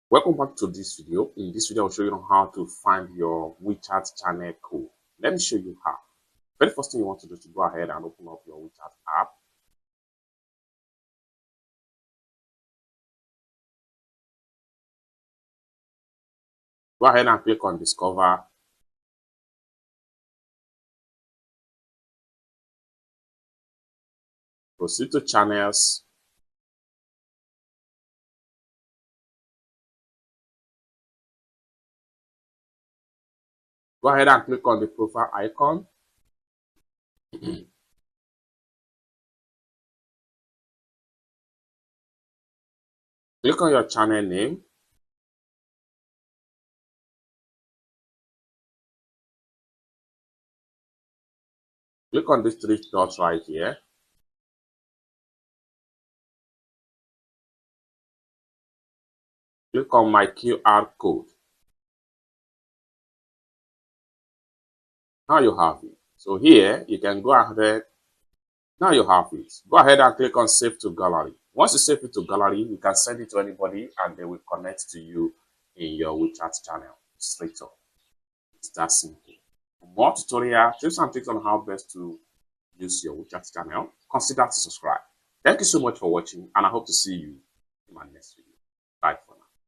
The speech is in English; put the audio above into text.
Welcome back to this video. In this video, I'll show you how to find your WeChat channel code. Let me show you how. Very first thing you want to do is to go ahead and open up your WeChat app. Go ahead and click on Discover. Proceed to Channels. Go ahead and click on the profile icon. Click on your channel name. Click on these three dots right here. Click on My QR code. Now you have it. So here you can go ahead. Now you have it. Go ahead and click on Save to Gallery. Once you save it to Gallery, you can send it to anybody and they will connect to you in your WeChat channel straight up. It's that simple. For more tutorial tips and tricks on how best to use your WeChat channel, consider to subscribe. Thank you so much for watching, and I hope to see you in my next video.